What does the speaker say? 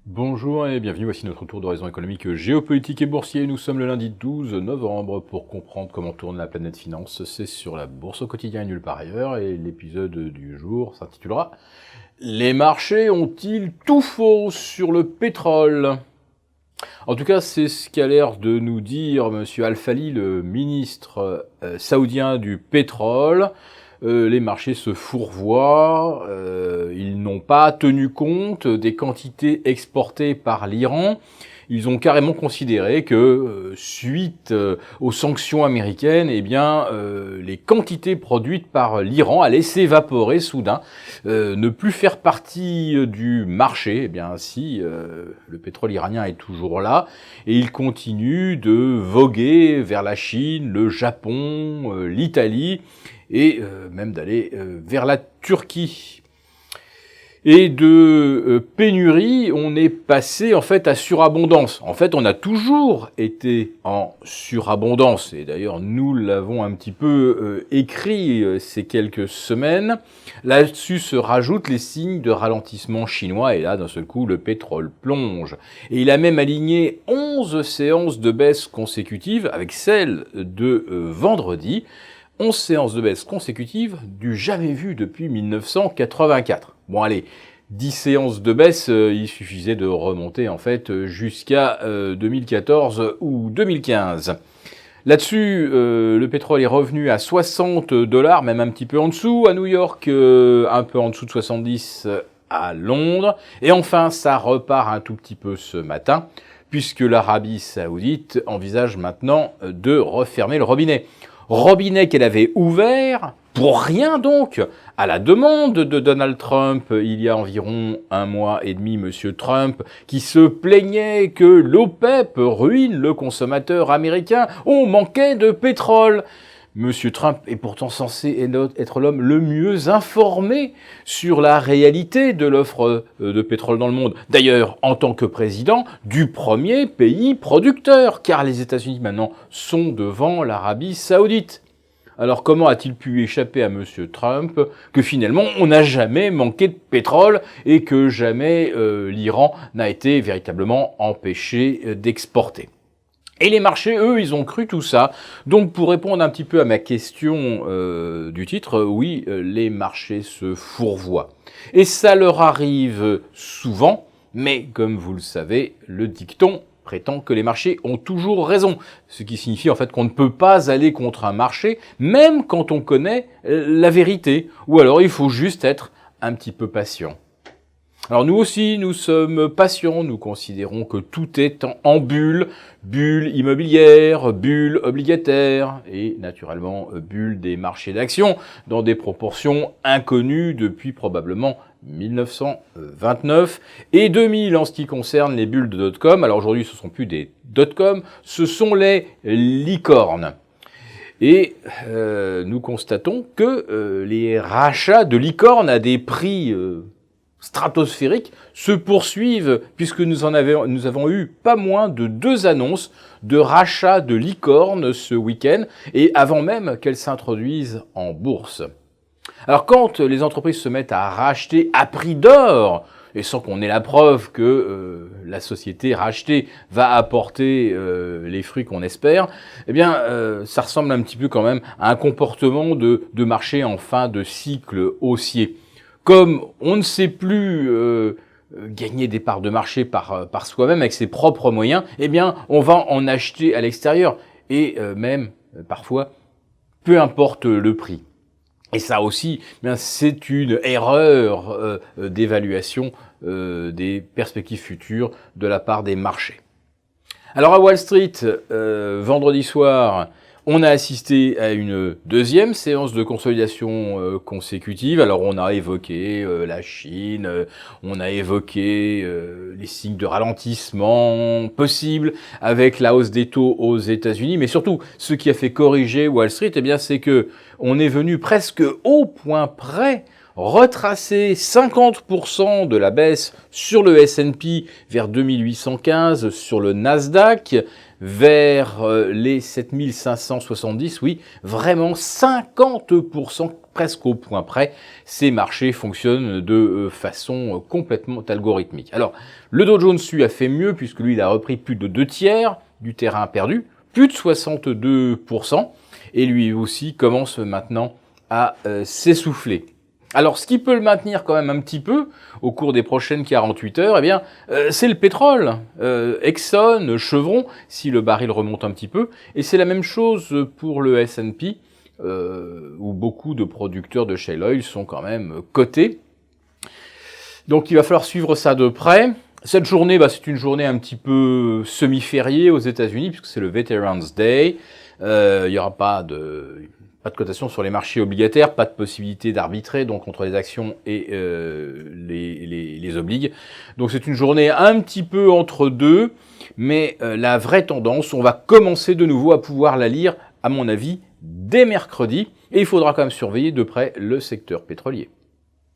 Bonjour et bienvenue, voici notre tour d'horizon économique, géopolitique et boursier. Nous sommes le lundi 12 novembre pour comprendre comment tourne la planète finance. C'est sur la bourse au quotidien et nulle part ailleurs et l'épisode du jour s'intitulera « Les marchés ont-ils tout faux sur le pétrole ?» En tout cas, c'est ce qu'a l'air de nous dire monsieur Al-Falih, le ministre saoudien du pétrole. Les marchés se fourvoient, ils n'ont pas tenu compte des quantités exportées par l'Iran. Ils ont carrément considéré que, suite aux sanctions américaines, eh bien, les quantités produites par l'Iran allaient s'évaporer soudain, ne plus faire partie du marché. Eh bien, si le pétrole iranien est toujours là, et il continue de voguer vers la Chine, le Japon, l'Italie, et même d'aller vers la Turquie. Et de pénurie, on est passé en fait à surabondance. En fait, on a toujours été en surabondance. Et d'ailleurs, nous l'avons un petit peu écrit ces quelques semaines. Là-dessus se rajoutent les signes de ralentissement chinois. Et là, d'un seul coup, le pétrole plonge. Et il a même aligné 11 séances de baisse consécutives avec celle de vendredi. 11 séances de baisse consécutives du jamais vu depuis 1984. Bon allez, 10 séances de baisse, il suffisait de remonter en fait jusqu'à 2014 ou 2015. Là-dessus, le pétrole est revenu à 60 $, même un petit peu en dessous, à New York, un peu en dessous de 70 à Londres. Et enfin, ça repart un tout petit peu ce matin, puisque l'Arabie Saoudite envisage maintenant de refermer le robinet. Robinet qu'elle avait ouvert, pour rien donc, à la demande de Donald Trump, il y a environ 1 mois et demi, monsieur Trump, qui se plaignait que l'OPEP ruine le consommateur américain, on manquait de pétrole. Monsieur Trump est pourtant censé être l'homme le mieux informé sur la réalité de l'offre de pétrole dans le monde. D'ailleurs, en tant que président du premier pays producteur, car les États-Unis maintenant sont devant l'Arabie Saoudite. Alors comment a-t-il pu échapper à monsieur Trump que finalement on n'a jamais manqué de pétrole et que jamais l'Iran n'a été véritablement empêché d'exporter ? Et les marchés, eux, ils ont cru tout ça. Donc, pour répondre un petit peu à ma question du titre, oui, les marchés se fourvoient. Et ça leur arrive souvent, mais comme vous le savez, le dicton prétend que les marchés ont toujours raison. Ce qui signifie en fait qu'on ne peut pas aller contre un marché, même quand on connaît la vérité. Ou alors, il faut juste être un petit peu patient. Alors nous aussi, nous sommes patients, nous considérons que tout est en bulle, bulle immobilière, bulle obligataire et naturellement bulle des marchés d'actions dans des proportions inconnues depuis probablement 1929 et 2000 en ce qui concerne les bulles de dot-com. Alors aujourd'hui, ce ne sont plus des dot-com, ce sont les licornes. Et nous constatons que les rachats de licornes à des prix stratosphériques se poursuivent puisque nous avons eu pas moins de 2 annonces de rachat de licornes ce week-end et avant même qu'elles s'introduisent en bourse. Alors quand les entreprises se mettent à racheter à prix d'or et sans qu'on ait la preuve que la société rachetée va apporter les fruits qu'on espère, eh bien ça ressemble un petit peu quand même à un comportement de marché en fin de cycle haussier. Comme on ne sait plus gagner des parts de marché par soi-même avec ses propres moyens, eh bien, on va en acheter à l'extérieur. Et même, parfois, peu importe le prix. Et ça aussi, eh bien, c'est une erreur d'évaluation des perspectives futures de la part des marchés. Alors à Wall Street, vendredi soir, on a assisté à une deuxième séance de consolidation consécutive. Alors on a évoqué la Chine, on a évoqué les signes de ralentissement possibles avec la hausse des taux aux États-Unis, mais surtout ce qui a fait corriger Wall Street, eh bien c'est que on est venu presque au point près retracer 50% de la baisse sur le S&P vers 2815, sur le Nasdaq vers les 7570, oui, vraiment 50%, presque au point près. Ces marchés fonctionnent de façon complètement algorithmique. Alors, le Dow Jones lui a fait mieux puisque lui, il a repris plus de 2/3 du terrain perdu, plus de 62%, et lui aussi commence maintenant à s'essouffler. Alors, ce qui peut le maintenir quand même un petit peu au cours des prochaines 48 heures, eh bien, c'est le pétrole. Exxon, Chevron, si le baril remonte un petit peu. Et c'est la même chose pour le S&P, où beaucoup de producteurs de shale oil sont quand même cotés. Donc, il va falloir suivre ça de près. Cette journée, c'est une journée un petit peu semi-fériée aux États-Unis, puisque c'est le Veterans Day. Il n'y aura pas de cotation sur les marchés obligataires, pas de possibilité d'arbitrer donc entre les actions et les obligues. Donc c'est une journée un petit peu entre deux, mais la vraie tendance, on va commencer de nouveau à pouvoir la lire, à mon avis, dès mercredi. Et il faudra quand même surveiller de près le secteur pétrolier.